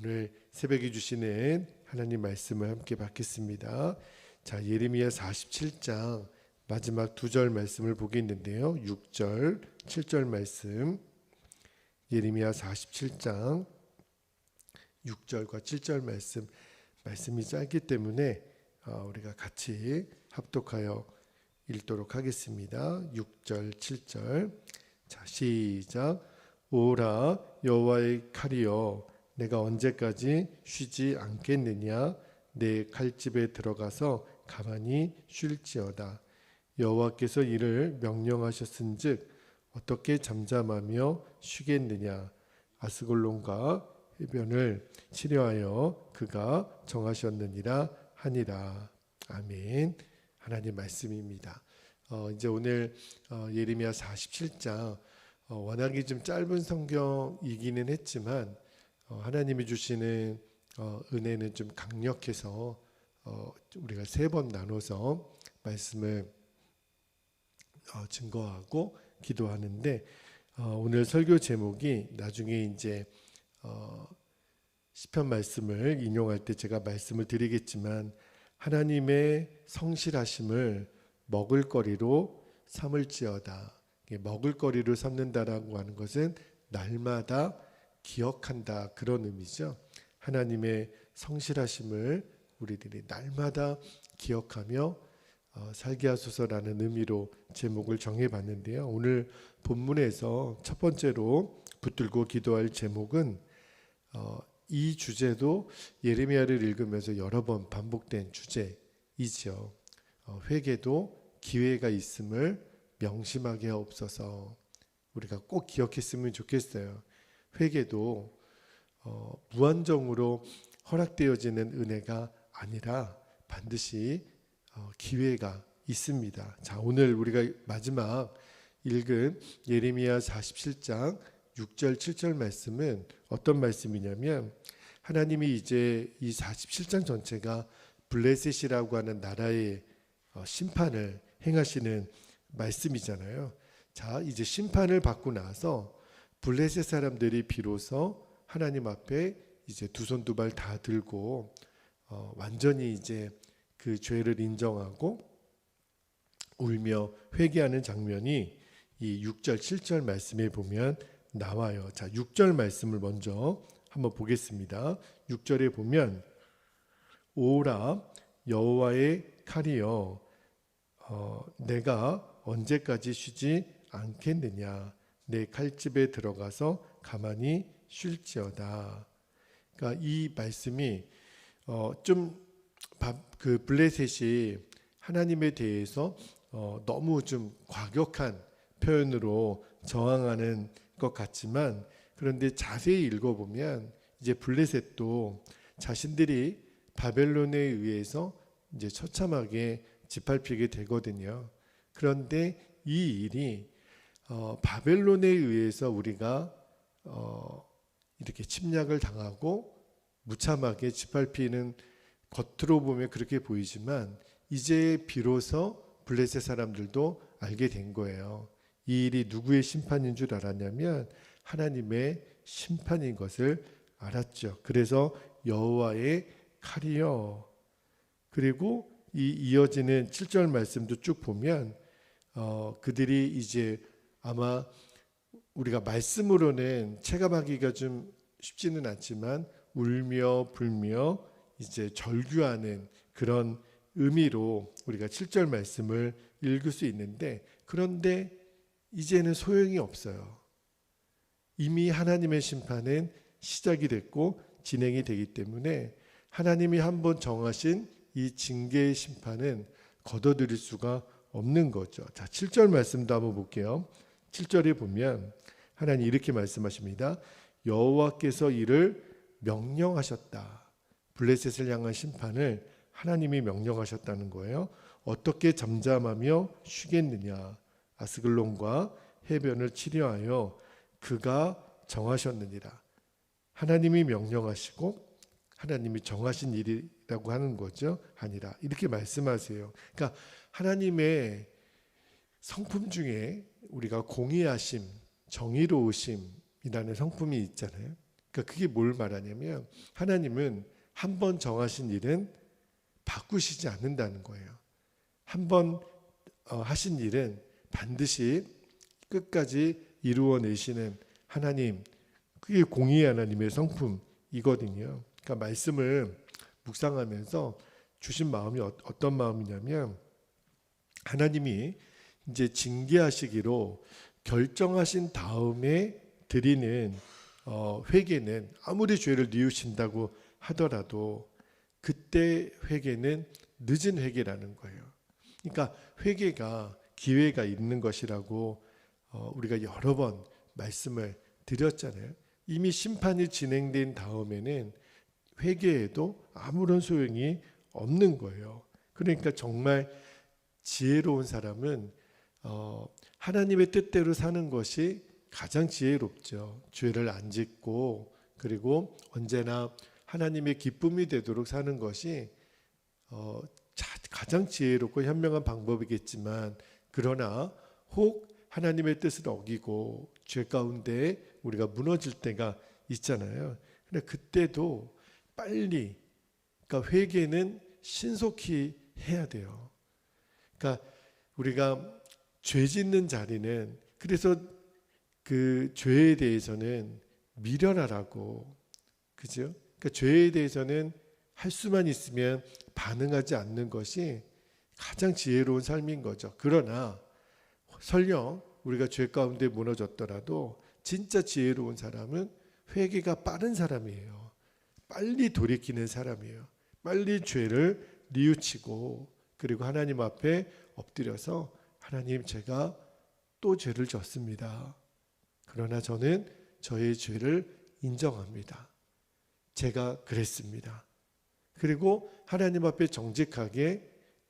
오늘 새벽에 주시는 하나님 말씀을 함께 받겠습니다. 자, 예레미야 47장 마지막 두 절 말씀을 보겠는데요. 6절, 7절 말씀. 예레미야 47장 6절과 7절 말씀이 짧기 때문에 우리가 같이 합독하여 읽도록 하겠습니다. 6절, 7절. 자, 시작. 오라 여호와의 칼이여, 내가 언제까지 쉬지 않겠느냐? 내 칼집에 들어가서 가만히 쉴지어다. 여호와께서 이를 명령하셨은즉 어떻게 잠잠하며 쉬겠느냐? 아스글론과 해변을 치료하여 그가 정하셨느니라 하니라. 아멘. 하나님 말씀입니다. 이제 오늘 예레미야 47장 워낙에 좀 짧은 성경이기는 했지만 하나님이 주시는 은혜는 좀 강력해서 우리가 3번 나눠서 말씀을 증거하고 기도하는데, 오늘 설교 제목이 나중에 이제 시편 말씀을 인용할 때 제가 말씀을 드리겠지만, 하나님의 성실하심을 먹을거리로 삼을지어다. 먹을거리로 삼는다라고 하는 것은 날마다 기억한다, 그런 의미죠. 하나님의 성실하심을 우리들이 날마다 기억하며 살게 하소서라는 의미로 제목을 정해봤는데요. 오늘 본문에서 첫 번째로 붙들고 기도할 제목은 이 주제도 예레미야를 읽으면서 여러 번 반복된 주제이죠. 회개도 기회가 있음을 명심하게 하옵소서. 우리가 꼭 기억했으면 좋겠어요. 회개도 무한정으로 허락되어지는 은혜가 아니라 반드시 기회가 있습니다. 자, 오늘 우리가 마지막 읽은 예레미야 47장 6절 7절 말씀은 어떤 말씀이냐면, 하나님이 이제 이 47장 전체가 블레셋이라고 하는 나라의 심판을 행하시는 말씀이잖아요. 자, 이제 심판을 받고 나서 블레셋 사람들이 비로소 하나님 앞에 이제 두 손 두 발 다 들고 완전히 이제 그 죄를 인정하고 울며 회개하는 장면이 이 6절 7절 말씀에 보면 나와요. 자, 6절 말씀을 먼저 한번 보겠습니다. 6절에 보면 오라 여호와의 칼이여, 내가 언제까지 쉬지 않겠느냐? 내 칼집에 들어가서 가만히 쉴지어다. 그러니까 이 말씀이 그 블레셋이 하나님에 대해서 너무 좀 과격한 표현으로 저항하는 것 같지만, 그런데 자세히 읽어보면 이제 블레셋도 자신들이 바벨론에 의해서 이제 처참하게 짓밟히게 되거든요. 그런데 이 일이 바벨론에 의해서 우리가 이렇게 침략을 당하고 무참하게 짓밟히는, 겉으로 보면 그렇게 보이지만 이제 비로소 블레셋 사람들도 알게 된 거예요. 이 일이 누구의 심판인 줄 알았냐면 하나님의 심판인 것을 알았죠. 그래서 여호와의 칼이요. 그리고 이 이어지는 7절 말씀도 쭉 보면 그들이 이제 아마 우리가 말씀으로는 체감하기가 좀 쉽지는 않지만 울며 불며 이제 절규하는 그런 의미로 우리가 7절 말씀을 읽을 수 있는데, 그런데 이제는 소용이 없어요. 이미 하나님의 심판은 시작이 됐고 진행이 되기 때문에 하나님이 한번 정하신 이 징계의 심판은 거둬들일 수가 없는 거죠. 자, 7절 말씀도 한번 볼게요. 7절에 보면 하나님 이렇게 말씀하십니다. 여호와께서 이를 명령하셨다. 블레셋을 향한 심판을 하나님이 명령하셨다는 거예요. 어떻게 잠잠하며 쉬겠느냐? 아스글론과 해변을 치료하여 그가 정하셨느니라. 하나님이 명령하시고 하나님이 정하신 일이라고 하는 거죠. 아니라 이렇게 말씀하세요. 그러니까 하나님의 성품 중에 우리가 공의하심, 정의로우심이라는 성품이 있잖아요. 그러니까 그게 뭘 말하냐면 하나님은 한 번 정하신 일은 바꾸시지 않는다는 거예요. 한 번 하신 일은 반드시 끝까지 이루어내시는 하나님, 그게 공의의 하나님의 성품이거든요. 그러니까 말씀을 묵상하면서 주신 마음이 어떤 마음이냐면 하나님이 이제 징계하시기로 결정하신 다음에 드리는 회개는 아무리 죄를 뉘우신다고 하더라도 그때 회개는 늦은 회개라는 거예요. 그러니까 회개가 기회가 있는 것이라고 우리가 여러 번 말씀을 드렸잖아요. 이미 심판이 진행된 다음에는 회개에도 아무런 소용이 없는 거예요. 그러니까 정말 지혜로운 사람은 하나님의 뜻대로 사는 것이 가장 지혜롭죠. 죄를 안 짓고 그리고 언제나 하나님의 기쁨이 되도록 사는 것이 가장 지혜롭고 현명한 방법이겠지만 그러나 혹 하나님의 뜻을 어기고 죄 가운데 우리가 무너질 때가 있잖아요. 근데 그때도 빨리, 그러니까 회개는 신속히 해야 돼요. 그러니까 우리가 죄 짓는 자리는 그래서 그 죄에 대해서는 미련하라고, 그죠? 그러니까 죄에 대해서는 할 수만 있으면 반응하지 않는 것이 가장 지혜로운 삶인 거죠. 그러나 설령 우리가 죄 가운데 무너졌더라도 진짜 지혜로운 사람은 회개가 빠른 사람이에요. 빨리 돌이키는 사람이에요. 빨리 죄를 뉘우치고 그리고 하나님 앞에 엎드려서 하나님, 제가 또 죄를 졌습니다. 그러나 저는 저의 죄를 인정합니다. 제가 그랬습니다. 그리고 하나님 앞에 정직하게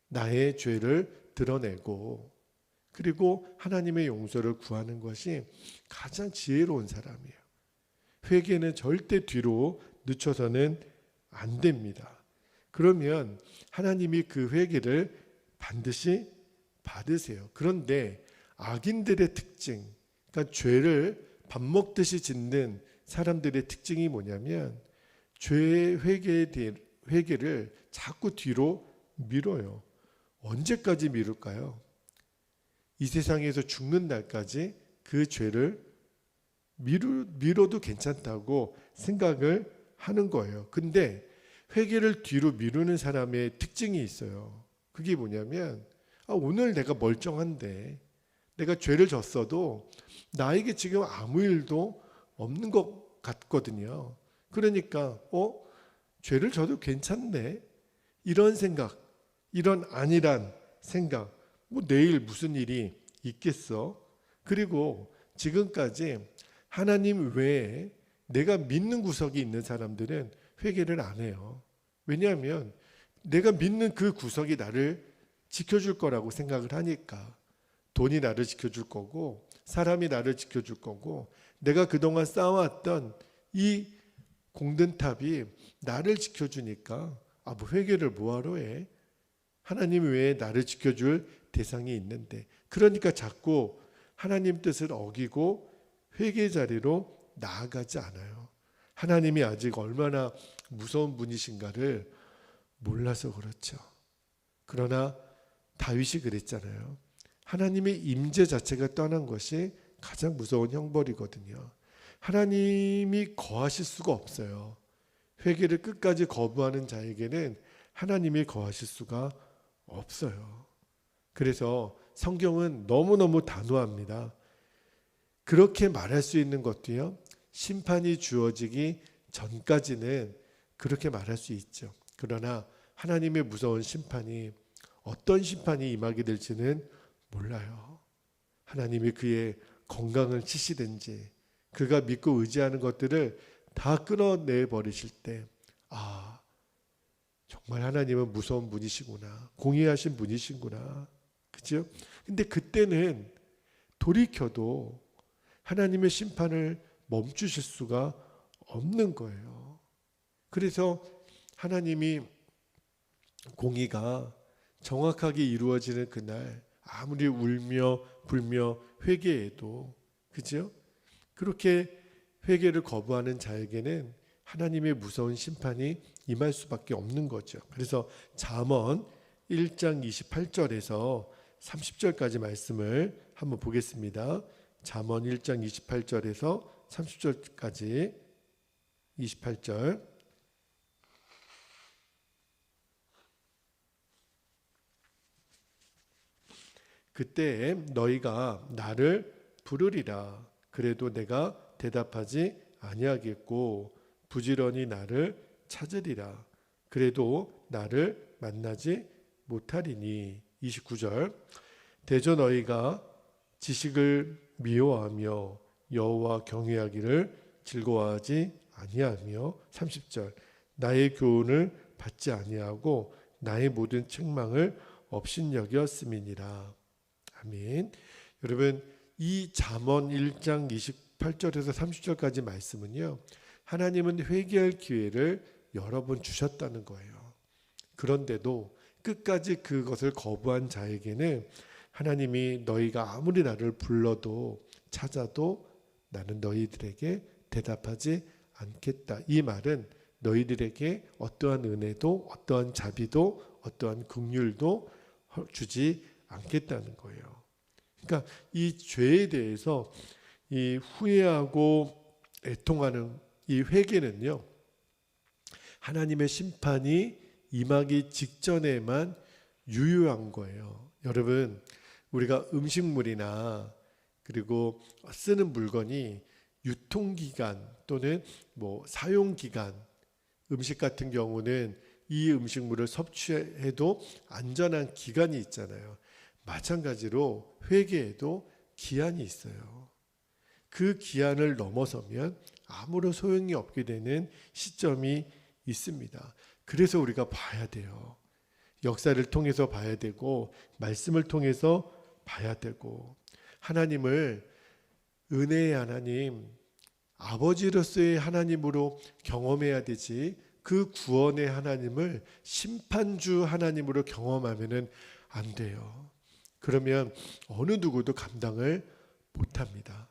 나의 죄를 드러내고 그리고 하나님의 용서를 구하는 것이 가장 지혜로운 사람이에요. 회개는 절대 뒤로 늦춰서는 안 됩니다. 그러면 하나님이 그 회개를 반드시 받으세요. 그런데 악인들의 특징, 그러니까 죄를 밥 먹듯이 짓는 사람들의 특징이 뭐냐면 죄의 회개를 자꾸 뒤로 미뤄요. 언제까지 미룰까요? 이 세상에서 죽는 날까지 그 죄를 미뤄도 괜찮다고 생각을 하는 거예요. 근데 회개를 뒤로 미루는 사람의 특징이 있어요. 그게 뭐냐면 오늘 내가 멀쩡한데 내가 죄를 졌어도 나에게 지금 아무 일도 없는 것 같거든요. 그러니까 죄를 져도 괜찮네, 이런 생각, 이런 안일한 생각, 뭐 내일 무슨 일이 있겠어. 그리고 지금까지 하나님 외에 내가 믿는 구석이 있는 사람들은 회개를 안 해요. 왜냐하면 내가 믿는 그 구석이 나를 지켜줄 거라고 생각을 하니까. 돈이 나를 지켜줄 거고 사람이 나를 지켜줄 거고 내가 그동안 쌓아왔던 이 공든탑이 나를 지켜주니까 뭐 회개를 뭐하러 해? 하나님 외에 나를 지켜줄 대상이 있는데. 그러니까 자꾸 하나님 뜻을 어기고 회개 자리로 나아가지 않아요. 하나님이 아직 얼마나 무서운 분이신가를 몰라서 그렇죠. 그러나 다윗이 그랬잖아요. 하나님의 임재 자체가 떠난 것이 가장 무서운 형벌이거든요. 하나님이 거하실 수가 없어요. 회개를 끝까지 거부하는 자에게는 하나님이 거하실 수가 없어요. 그래서 성경은 너무너무 단호합니다. 그렇게 말할 수 있는 것도요, 심판이 주어지기 전까지는 그렇게 말할 수 있죠. 그러나 하나님의 무서운 심판이 어떤 심판이 임하게 될지는 몰라요. 하나님이 그의 건강을 치시든지 그가 믿고 의지하는 것들을 다 끊어내 버리실 때 정말 하나님은 무서운 분이시구나, 공의하신 분이시구나, 그죠? 근데 그때는 돌이켜도 하나님의 심판을 멈추실 수가 없는 거예요. 그래서 하나님이 공의가 정확하게 이루어지는 그날 아무리 울며 불며 회개해도, 그죠? 그렇게 회개를 거부하는 자에게는 하나님의 무서운 심판이 임할 수밖에 없는 거죠. 그래서 잠언 1장 28절에서 30절까지 말씀을 한번 보겠습니다. 잠언 1장 28절에서 30절까지 28절. 그때 너희가 나를 부르리라. 그래도 내가 대답하지 아니하겠고 부지런히 나를 찾으리라. 그래도 나를 만나지 못하리니. 29절. 대저 너희가 지식을 미워하며 여호와 경외하기를 즐거워하지 아니하며. 30절. 나의 교훈을 받지 아니하고 나의 모든 책망을 업신여겼음이니라. 아멘. 여러분, 이 잠언 1장 28절에서 30절까지 말씀은요, 하나님은 회개할 기회를 여러 번 주셨다는 거예요. 그런데도 끝까지 그것을 거부한 자에게는 하나님이 너희가 아무리 나를 불러도 찾아도 나는 너희들에게 대답하지 않겠다. 이 말은 너희들에게 어떠한 은혜도 어떠한 자비도 어떠한 긍휼도 주지 않겠다는 거예요. 그러니까 이 죄에 대해서 이 후회하고 애통하는 이 회개는요, 하나님의 심판이 임하기 직전에만 유효한 거예요. 여러분, 우리가 음식물이나 그리고 쓰는 물건이 유통기간 또는 사용기간, 음식 같은 경우는 이 음식물을 섭취해도 안전한 기간이 있잖아요. 마찬가지로 회개에도 기한이 있어요. 그 기한을 넘어서면 아무런 소용이 없게 되는 시점이 있습니다. 그래서 우리가 봐야 돼요. 역사를 통해서 봐야 되고 말씀을 통해서 봐야 되고, 하나님을 은혜의 하나님, 아버지로서의 하나님으로 경험해야 되지, 그 구원의 하나님을 심판주 하나님으로 경험하면은 안 돼요. 그러면 어느 누구도 감당을 못합니다.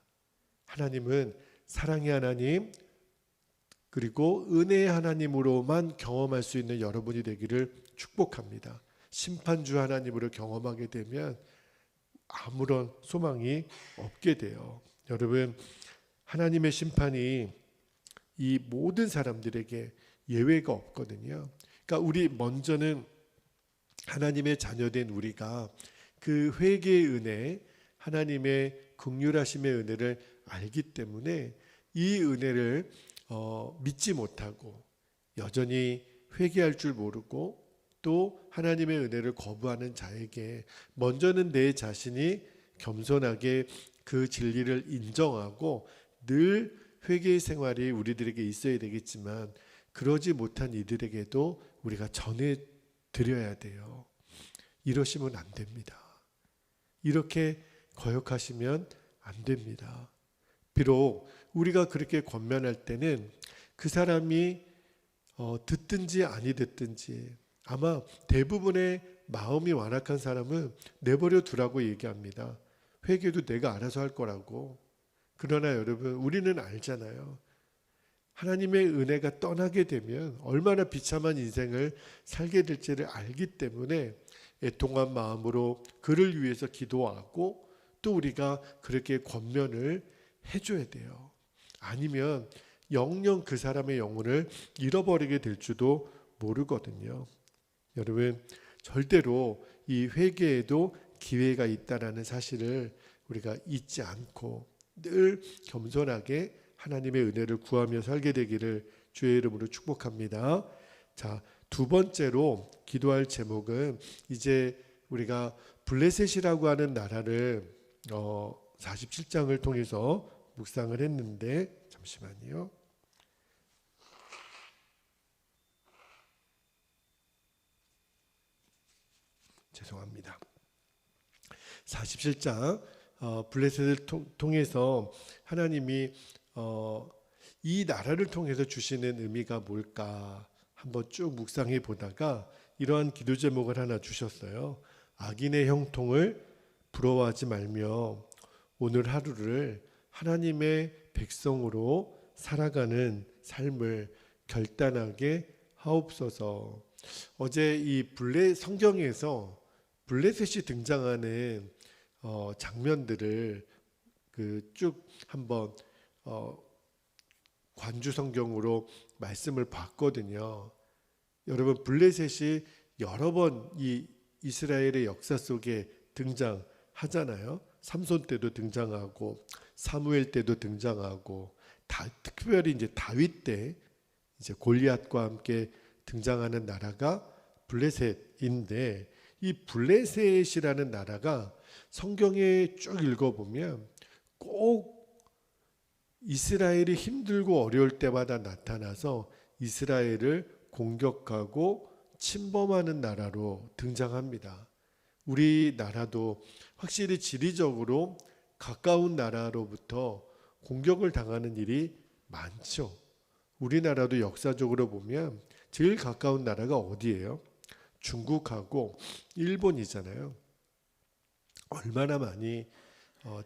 하나님은 사랑의 하나님 그리고 은혜의 하나님으로만 경험할 수 있는 여러분이 되기를 축복합니다. 심판주 하나님으로 경험하게 되면 아무런 소망이 없게 돼요. 여러분, 하나님의 심판이 이 모든 사람들에게 예외가 없거든요. 그러니까 우리 먼저는 하나님의 자녀된 우리가 그 회개의 은혜, 하나님의 긍휼하심의 은혜를 알기 때문에 이 은혜를 믿지 못하고 여전히 회개할 줄 모르고 또 하나님의 은혜를 거부하는 자에게 먼저는 내 자신이 겸손하게 그 진리를 인정하고 늘 회개의 생활이 우리들에게 있어야 되겠지만, 그러지 못한 이들에게도 우리가 전해 드려야 돼요. 이러시면 안 됩니다. 이렇게 거역하시면 안 됩니다. 비록 우리가 그렇게 권면할 때는 그 사람이 듣든지 아니 듣든지 아마 대부분의 마음이 완악한 사람은 내버려 두라고 얘기합니다. 회개도 내가 알아서 할 거라고. 그러나 여러분, 우리는 알잖아요. 하나님의 은혜가 떠나게 되면 얼마나 비참한 인생을 살게 될지를 알기 때문에 애통한 마음으로 그를 위해서 기도하고 또 우리가 그렇게 권면을 해줘야 돼요. 아니면 영영 그 사람의 영혼을 잃어버리게 될 줄도 모르거든요. 여러분, 절대로 이 회개에도 기회가 있다라는 사실을 우리가 잊지 않고 늘 겸손하게 하나님의 은혜를 구하며 살게 되기를 주의 이름으로 축복합니다. 자, 두 번째로 기도할 제목은 이제 우리가 블레셋이라고 하는 나라를 47장을 통해서 묵상을 했는데, 잠시만요. 죄송합니다. 47장 블레셋을 통해서 하나님이 이 나라를 통해서 주시는 의미가 뭘까 한번 쭉 묵상해 보다가 이러한 기도 제목을 하나 주셨어요. 악인의 형통을 부러워하지 말며 오늘 하루를 하나님의 백성으로 살아가는 삶을 결단하게 하옵소서. 어제 이 성경에서 블레셋이 등장하는 장면들을 쭉 한번 관주 성경으로 말씀을 봤거든요. 여러분, 블레셋이 여러 번 이 이스라엘의 역사 속에 등장하잖아요. 삼손 때도 등장하고 사무엘 때도 등장하고 특별히 이제 다윗 때 이제 골리앗과 함께 등장하는 나라가 블레셋인데, 이 블레셋이라는 나라가 성경에 쭉 읽어보면 꼭 이스라엘이 힘들고 어려울 때마다 나타나서 이스라엘을 공격하고 침범하는 나라로 등장합니다. 우리나라도 확실히 지리적으로 가까운 나라로부터 공격을 당하는 일이 많죠. 우리나라도 역사적으로 보면 제일 가까운 나라가 어디예요? 중국하고 일본이잖아요. 얼마나 많이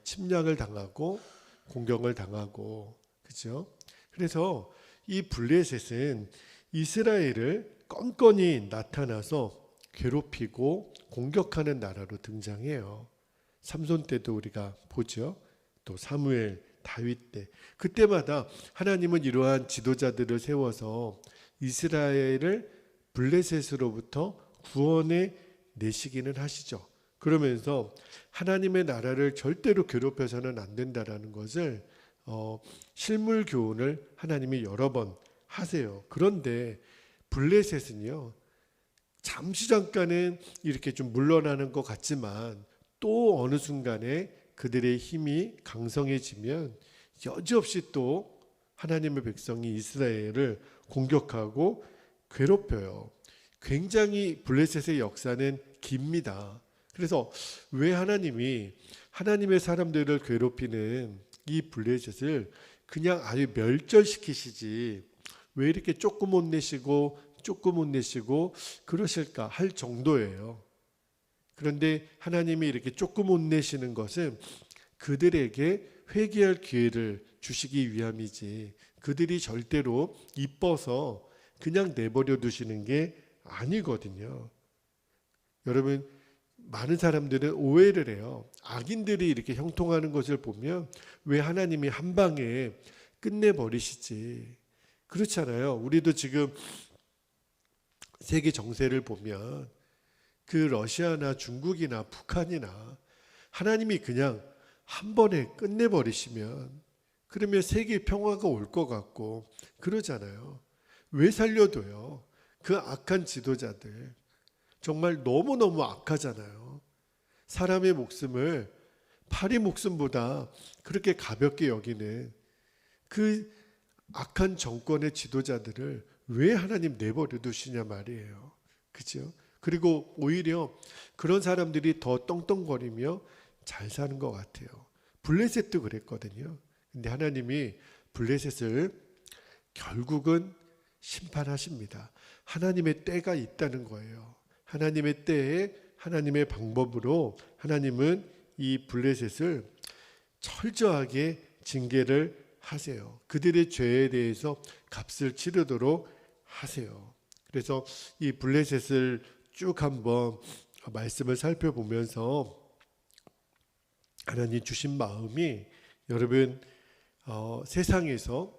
침략을 당하고 공격을 당하고, 그죠? 그래서 이 블레셋은 이스라엘을 껌껌이 나타나서 괴롭히고 공격하는 나라로 등장해요. 삼손 때도 우리가 보죠. 또 사무엘, 다윗 때, 그때마다 하나님은 이러한 지도자들을 세워서 이스라엘을 블레셋으로부터 구원해 내시기는 하시죠. 그러면서 하나님의 나라를 절대로 괴롭혀서는 안 된다라는 것을 실물 교훈을 하나님이 여러 번 하세요. 그런데 블레셋은요, 잠시 잠깐은 이렇게 좀 물러나는 것 같지만 또 어느 순간에 그들의 힘이 강성해지면 여지없이 또 하나님의 백성이 이스라엘을 공격하고 괴롭혀요. 굉장히 블레셋의 역사는 깁니다. 그래서 왜 하나님이 하나님의 사람들을 괴롭히는 이 블레셋을 그냥 아예 멸절시키시지 왜 이렇게 조금 못 내시고 그러실까 할 정도예요. 그런데 하나님이 이렇게 조금 못 내시는 것은 그들에게 회개할 기회를 주시기 위함이지, 그들이 절대로 이뻐서 그냥 내버려 두시는 게 아니거든요. 여러분, 많은 사람들은 오해를 해요. 악인들이 이렇게 형통하는 것을 보면 왜 하나님이 한 방에 끝내버리시지? 그렇잖아요. 우리도 지금 세계 정세를 보면 그 러시아나 중국이나 북한이나 하나님이 그냥 한 번에 끝내버리시면 그러면 세계 평화가 올 것 같고 그러잖아요. 왜 살려둬요? 그 악한 지도자들 정말 너무너무 악하잖아요. 사람의 목숨을 파리 목숨보다 그렇게 가볍게 여기는 그 악한 정권의 지도자들을 왜 하나님 내버려 두시냐 말이에요. 그죠? 그리고 오히려 그런 사람들이 더 떵떵거리며 잘 사는 것 같아요. 블레셋도 그랬거든요. 근데 하나님이 블레셋을 결국은 심판하십니다. 하나님의 때가 있다는 거예요. 하나님의 때에 하나님의 방법으로 하나님은 이 블레셋을 철저하게 징계를 하세요. 그들의 죄에 대해서 값을 치르도록 하세요. 그래서 이 블레셋을 쭉 한번 말씀을 살펴보면서 하나님 주신 마음이, 여러분 세상에서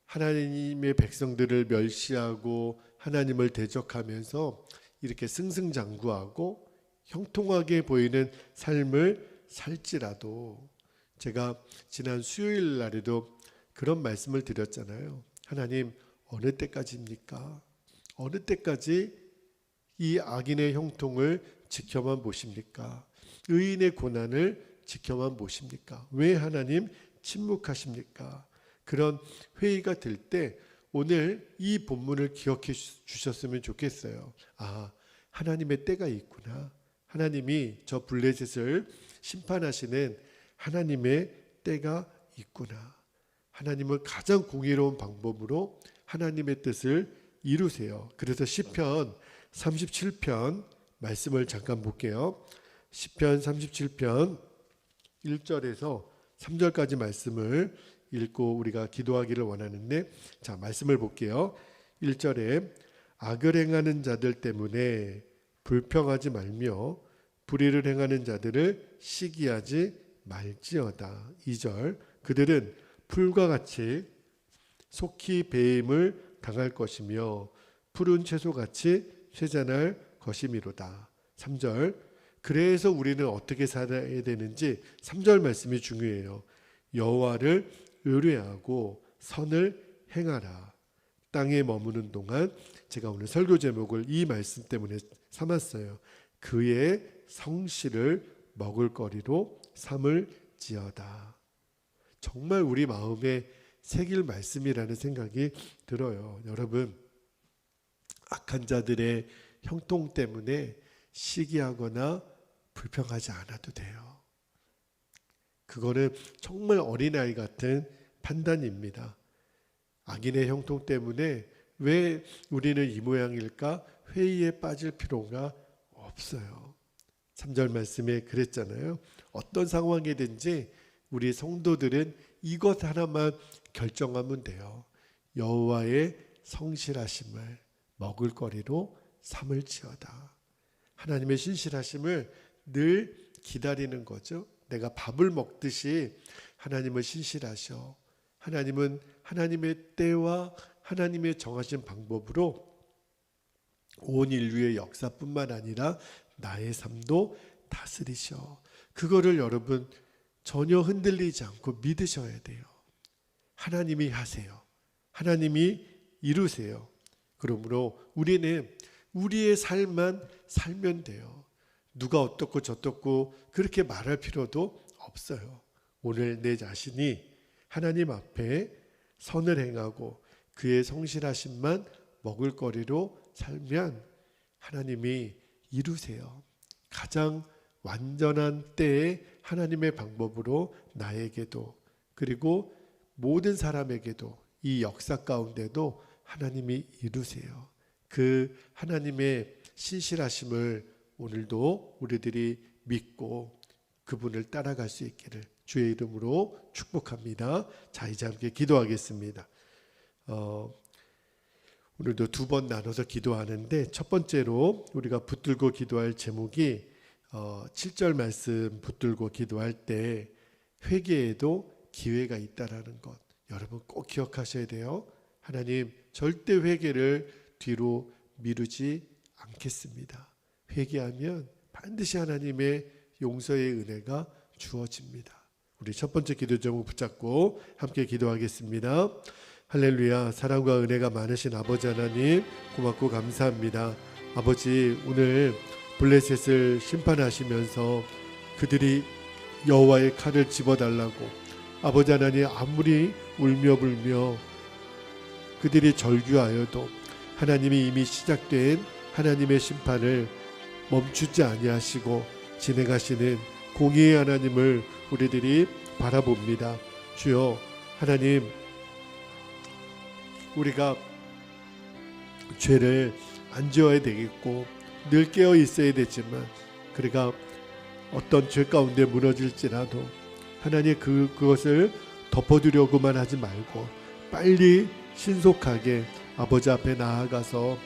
하나님의 백성들을 멸시하고 하나님을 대적하면서 이렇게 승승장구하고 형통하게 보이는 삶을 살지라도, 제가 지난 수요일 날에도 그런 말씀을 드렸잖아요. 하나님 어느 때까지입니까? 어느 때까지 이 악인의 형통을 지켜만 보십니까? 의인의 고난을 지켜만 보십니까? 왜 하나님 침묵하십니까? 그런 회의가 들 때 오늘 이 본문을 기억해 주셨으면 좋겠어요. 아, 하나님의 때가 있구나. 하나님이 저 블레셋을 심판하시는 하나님의 때가 있구나. 하나님은 가장 공의로운 방법으로 하나님의 뜻을 이루세요. 그래서 시편 37편 말씀을 잠깐 볼게요. 시편 37편 1절에서 3절까지 말씀을 읽고 우리가 기도하기를 원하는데, 자, 말씀을 볼게요. 1절에 악을 행하는 자들 때문에 불평하지 말며 불의를 행하는 자들을 시기하지 말지어다. 2절 그들은 풀과 같이 속히 배임을 당할 것이며 푸른 채소같이 쇠잔할 것이미로다. 3절 그래서 우리는 어떻게 살아야 되는지 3절 말씀이 중요해요. 여호와를 의뢰하고 선을 행하라. 땅에 머무는 동안, 제가 오늘 설교 제목을 이 말씀 때문에 삼았어요. 그의 성실을 먹을거리로 삼을지어다. 정말 우리 마음에 새길 말씀이라는 생각이 들어요. 여러분, 악한 자들의 형통 때문에 시기하거나 불평하지 않아도 돼요. 그거는 정말 어린아이 같은 판단입니다. 악인의 형통 때문에 왜 우리는 이 모양일까? 회의에 빠질 필요가 없어요. 3절 말씀에 그랬잖아요. 어떤 상황이든지 우리 성도들은 이것 하나만 결정하면 돼요. 여호와의 성실하심을 먹을거리로 삼을지어다. 하나님의 신실하심을 늘 기다리는 거죠. 내가 밥을 먹듯이 하나님은 신실하셔. 하나님은 하나님의 때와 하나님의 정하신 방법으로 온 인류의 역사뿐만 아니라 나의 삶도 다스리셔. 그거를 여러분 전혀 흔들리지 않고 믿으셔야 돼요. 하나님이 하세요. 하나님이 이루세요. 그러므로 우리는 우리의 삶만 살면 돼요. 누가 어떻고 저떻고 그렇게 말할 필요도 없어요. 오늘 내 자신이 하나님 앞에 선을 행하고 그의 성실하심만 먹을거리로 살면 하나님이 이루세요. 가장 완전한 때에 하나님의 방법으로 나에게도 그리고 모든 사람에게도 이 역사 가운데도 하나님이 이루세요. 그 하나님의 신실하심을 오늘도 우리들이 믿고 그분을 따라갈 수 있기를 주의 이름으로 축복합니다. 자, 이제 함께 기도하겠습니다. 오늘도 두 번 나눠서 기도하는데 첫 번째로 우리가 붙들고 기도할 제목이 7절 말씀 붙들고 기도할 때 회개에도 기회가 있다라는 것, 여러분 꼭 기억하셔야 돼요. 하나님 절대 회개를 뒤로 미루지 않겠습니다. 회개하면 반드시 하나님의 용서의 은혜가 주어집니다. 우리 첫 번째 기도 제목 붙잡고 함께 기도하겠습니다. 할렐루야. 사랑과 은혜가 많으신 아버지 하나님, 고맙고 감사합니다. 아버지, 오늘 블레셋을 심판하시면서 그들이 여호와의 칼을 집어달라고 아버지 하나님 아무리 울며 불며 그들이 절규하여도 하나님이 이미 시작된 하나님의 심판을 멈추지 아니하시고 진행하시는 공의의 하나님을 우리들이 바라봅니다. 주여, 하나님, 우리가 죄를 안 지어야 되겠고 늘 깨어 있어야 되지만 그래가 어떤 죄 가운데 무너질지라도 하나님 그것을 덮어두려고만 하지 말고 빨리 신속하게 아버지 앞에 나아가서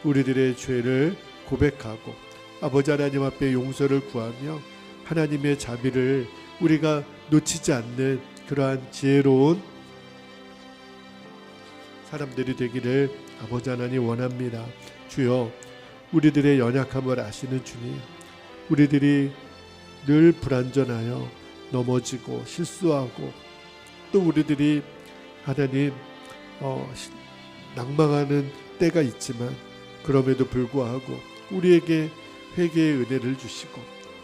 우리들의 죄를 고백하고 아버지 하나님 앞에 용서를 구하며 하나님의 자비를 우리가 놓치지 않는 그러한 지혜로운 사람들이 되기를 아버지 하나님 원합니다. 주여, 우리들의 연약함을 아시는 주님, 우리들이 늘 불완전하여 넘어지고 실수하고 또 우리들이 하나님 낭망하는 때가 있지만 그럼에도 불구하고 우리에게 회개의 은혜를 주시고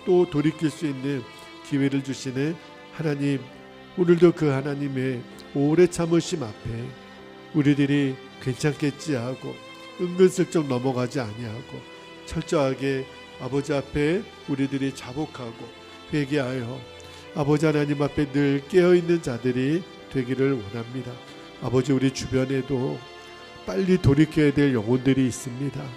또 돌이킬 수 있는 기회를 주시는 하나님, 오늘도 그 하나님의 오래 참으심 앞에 우리들이 괜찮겠지 하고 은근슬쩍 넘어가지 아니하고 철저하게 아버지 앞에 우리들이 자복하고 회개하여 아버지 하나님 앞에 늘 깨어있는 자들이 되기를 원합니다. 아버지, 우리 주변에도 빨리 돌이켜야 될 영혼들이 있습니다.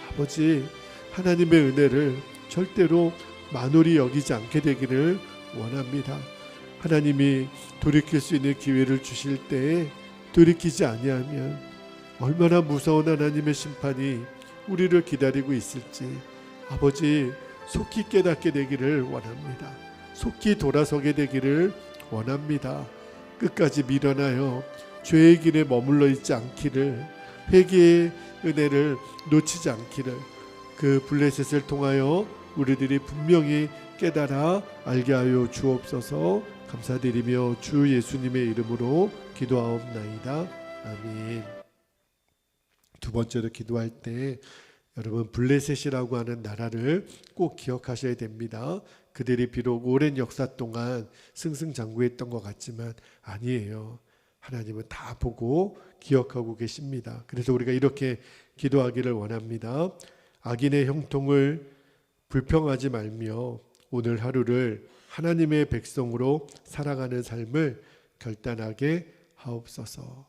아버지, 하나님의 은혜를 절대로 만홀히 여기지 않게 되기를 원합니다. 하나님이 돌이킬 수 있는 기회를 주실 때에 돌이키지 아니하면 얼마나 무서운 하나님의 심판이 우리를 기다리고 있을지 아버지 속히 깨닫게 되기를 원합니다. 속히 돌아서게 되기를 원합니다. 끝까지 밀어나여 죄의 길에 머물러 있지 않기를, 회개의 은혜를 놓치지 않기를 그 블레셋을 통하여 우리들이 분명히 깨달아 알게 하여 주옵소서. 감사드리며 주 예수님의 이름으로 기도하옵나이다. 아멘. 두 번째로 기도할 때 여러분 블레셋이라고 하는 나라를 꼭 기억하셔야 됩니다. 그들이 비록 오랜 역사 동안 승승장구했던 것 같지만 아니에요. 하나님은 다 보고 기억하고 계십니다. 그래서 우리가 이렇게 기도하기를 원합니다. 악인의 형통을 불평하지 말며 오늘 하루를 하나님의 백성으로 살아가는 삶을 결단하게 하옵소서.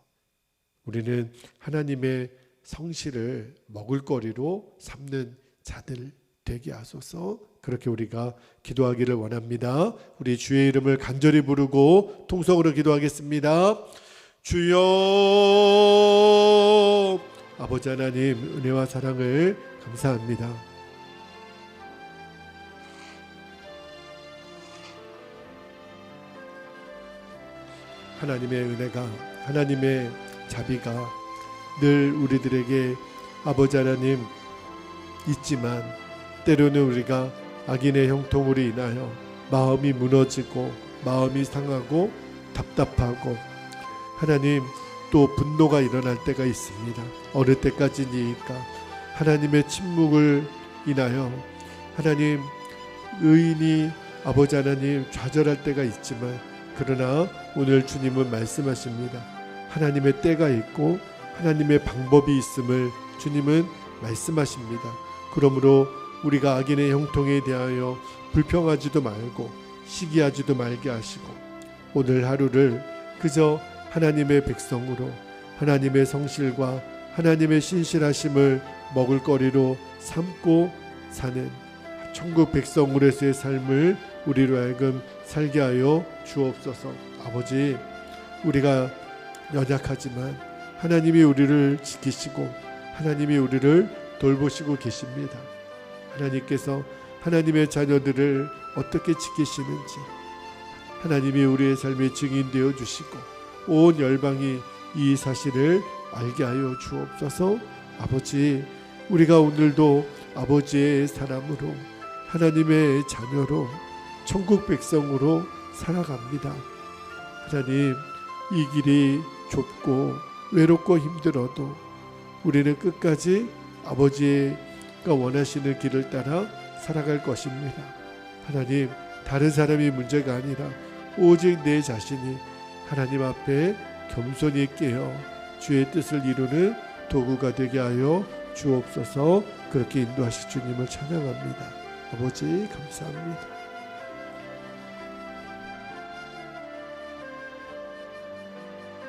우리는 하나님의 성실을 먹을거리로 삼는 자들 되게 하소서. 그렇게 우리가 기도하기를 원합니다. 우리 주의 이름을 간절히 부르고 통성으로 기도하겠습니다. 주여, 아버지 하나님 은혜와 사랑을 감사합니다. 하나님의 은혜가, 하나님의 자비가 늘 우리들에게 아버지 하나님 있지만 때로는 우리가 악인의 형통으로 인하여 마음이 무너지고 마음이 상하고 답답하고 하나님 또 분노가 일어날 때가 있습니다. 어느 때까지니까 하나님의 침묵을 인하여 하나님 의인이 아버지 하나님 좌절할 때가 있지만 그러나 오늘 주님은 말씀하십니다. 하나님의 때가 있고 하나님의 방법이 있음을 주님은 말씀하십니다. 그러므로 우리가 악인의 형통에 대하여 불평하지도 말고 시기하지도 말게 하시고 오늘 하루를 그저 하나님의 백성으로 하나님의 성실과 하나님의 신실하심을 먹을거리로 삼고 사는 천국 백성으로서의 삶을 우리로 하여금 살게 하여 주옵소서. 아버지, 우리가 연약하지만 하나님이 우리를 지키시고 하나님이 우리를 돌보시고 계십니다. 하나님께서 하나님의 자녀들을 어떻게 지키시는지 하나님이 우리의 삶의 증인되어 주시고 온 열방이 이 사실을 알게 하여 주옵소서. 아버지, 우리가 오늘도 아버지의 사람으로 하나님의 자녀로 천국 백성으로 살아갑니다. 하나님, 이 길이 좁고 외롭고 힘들어도 우리는 끝까지 아버지가 원하시는 길을 따라 살아갈 것입니다. 하나님, 다른 사람이 문제가 아니라 오직 내 자신이 하나님 앞에 겸손히 깨어 주의 뜻을 이루는 도구가 되게 하여 주옵소서. 그렇게 인도하실 주님을 찬양합니다. 아버지 감사합니다.